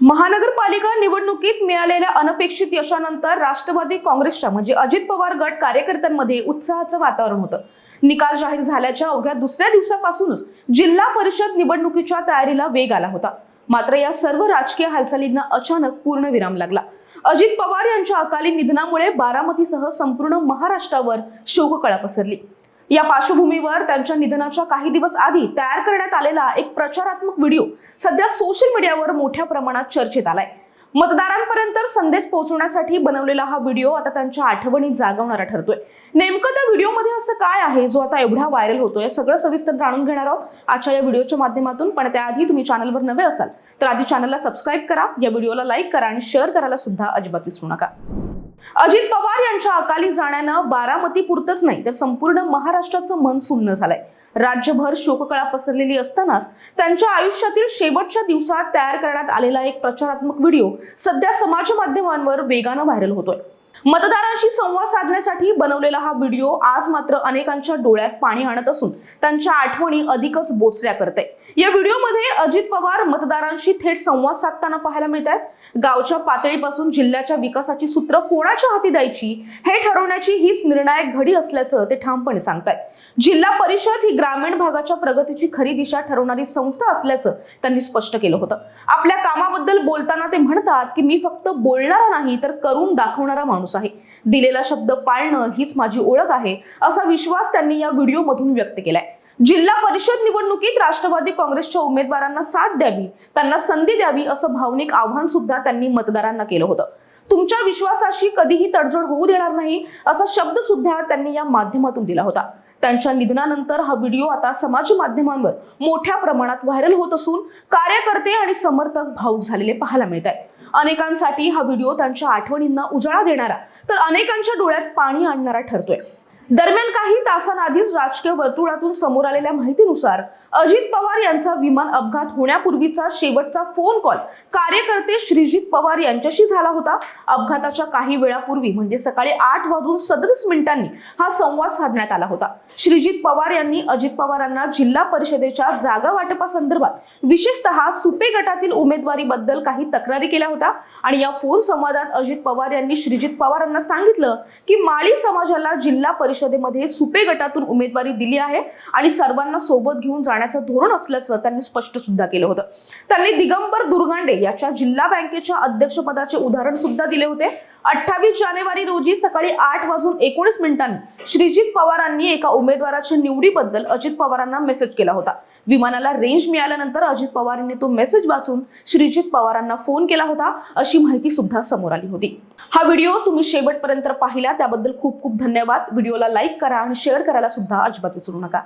महानगरपालिका निवडणुकीत मिळालेल्या अनपेक्षित यशानंतर राष्ट्रवादी काँग्रेसच्या म्हणजे अजित पवार गट कार्यकर्त्यांमध्ये उत्साहाचं वातावरण होतं। निकाल जाहीर झाल्याच्या अवघ्या दुसऱ्या दिवसापासूनच जिल्हा परिषद निवडणुकीच्या तयारीला वेग आला होता। मात्र या सर्व राजकीय हालचालींना अचानक पूर्णविराम लागला। अजित पवार यांच्या अकाली निधनामुळे बारामतीसह संपूर्ण महाराष्ट्रावर शोककळा पसरली। या पार्श्वभूमीवर त्यांच्या निधनाच्या काही दिवस आधी तयार करण्यात आलेला एक प्रचारात्मक व्हिडिओ सध्या सोशल मीडियावर मोठ्या प्रमाणात चर्चेत आलाय। मतदारांपर्यंत संदेश पोहोचवण्यासाठी बनवलेला हा व्हिडिओ आता त्यांच्या आठवणी जागवणारा ठरतोय। नेमकं त्या व्हिडिओमध्ये असं काय आहे जो आता एवढा व्हायरल होतोय, सगळं सविस्तर जाणून घेणार आहोत आजच्या या व्हिडिओच्या माध्यमातून। पण त्याआधी तुम्ही चॅनलवर नवे असाल तर आधी चॅनलला सबस्क्राईब करा, या व्हिडिओला लाईक करा आणि शेअर करायला सुद्धा अजिबात विसरू नका। अजित पवार यांच्या अकाली जाण्यानं बारामती पुरतच नाही तर संपूर्ण महाराष्ट्राचं मन सुन्न झालंय। राज्यभर शोककळा पसरलेली असतानाच त्यांच्या आयुष्यातील शेवटच्या दिवसात तयार करण्यात आलेला एक प्रचारात्मक व्हिडिओ सध्या समाज माध्यमांवर वेगानं व्हायरल होतोय। मतदारांशी संवाद साधण्यासाठी बनवलेला हा व्हिडिओ आज मात्र अनेकांच्या डोळ्यात पाणी आणत असून त्यांच्या आठवणी अधिकच बोचऱ्या करते। या व्हिडिओमध्ये अजित पवार मतदारांशी थेट संवाद साधताना पाहायला मिळतात। गावच्या पातळीपासून जिल्ह्याच्या विकासाची सूत्र कोणाच्या हाती द्यायची हे ठरवण्याची हीच निर्णायक घडी असल्याचं ते ठामपणे सांगतात। जिल्हा परिषद ही ग्रामीण भागाच्या प्रगतीची खरी दिशा ठरवणारी संस्था असल्याचं त्यांनी स्पष्ट केलं होतं। आपल्या कामाबद्दल बोलताना ते म्हणतात की मी फक्त बोलणारा नाही तर करून दाखवणारा माणूस आहे। दिलेला शब्द पाळणं हीच माझी ओळख आहे, असा विश्वास त्यांनी या व्हिडिओमधून व्यक्त केलाय। जिल्हा परिषद निवडणुकीत राष्ट्रवादी काँग्रेसच्या उमेदवारांना साथ द्यावी, त्यांना संधी द्यावी असं भावनिक आव्हान सुद्धा त्यांनी मतदारांना केलं होतं। तुमच्या विश्वासाशी कधीही तडजोड होऊ देणार नाही असा शब्द सुद्धा त्यांनी या माध्यमातून दिला होता। त्यांच्या निधनानंतर हा व्हिडिओ आता समाज माध्यमांवर मोठ्या प्रमाणात व्हायरल होत असून कार्यकर्ते आणि समर्थक भावुक झालेले पाहायला मिळत आहेत। अनेकांसाठी हा व्हिडिओ त्यांच्या आठवणींना उजाळा देणारा तर अनेकांच्या डोळ्यात पाणी आणणारा ठरतोय। दरम्यान काही तासांआधीच राजकीय वर्तुळातून समोर आलेल्या माहितीनुसार अजित पवार यांचा विमान अपघात होण्यापूर्वीचा शेवटचा फोन कॉल कार्यकर्ते श्रीजित पवार यांच्याशी झाला होता। अपघाताच्या काही वेळापूर्वी म्हणजे सकाळी 8:37 हा संवाद साधण्यात आला होता। श्रीजित पवार यांनी अजित पवारांना जिल्हा परिषदेच्या जागा वाटपासंदर्भात विशेषतः सुपे गटातील उमेदवारीबद्दल काही तक्रारी केल्या होत्या आणि या फोन संवादात अजित पवार यांनी श्रीजित पवारांना सांगितलं की माळी समाजाला जिल्हा परिषदेमध्ये सुपे गटातून उमेदवारी दिली आहे आणि सर्वांना सोबत घेऊन जाण्याचं धोरण असल्याचं त्यांनी स्पष्ट सुद्धा केलं होतं। त्यांनी दिगंबर दुर्गांडे याच्या जिल्हा बँकेच्या अध्यक्षपदाचे उदाहरण सुद्धा दिले होते। 28 जानेवारी रोजी सकाळी 8:19 श्रीजित पवारांनी एका उमेदवाराच्या निवडीबद्दल अजित पवारांना मेसेज केला होता। विमानाला रेंज मिळाल्यानंतर अजित पवारांनी तो मेसेज वाचून श्रीजित पवारांना फोन केला होता अशी माहिती सुद्धा समोर आली होती। हा व्हिडिओ तुम्ही शेवटपर्यंत पाहिला त्याबद्दल खूप खूप धन्यवाद। व्हिडिओला लाईक करा आणि शेअर करायला सुद्धा अजिबात विसरू नका।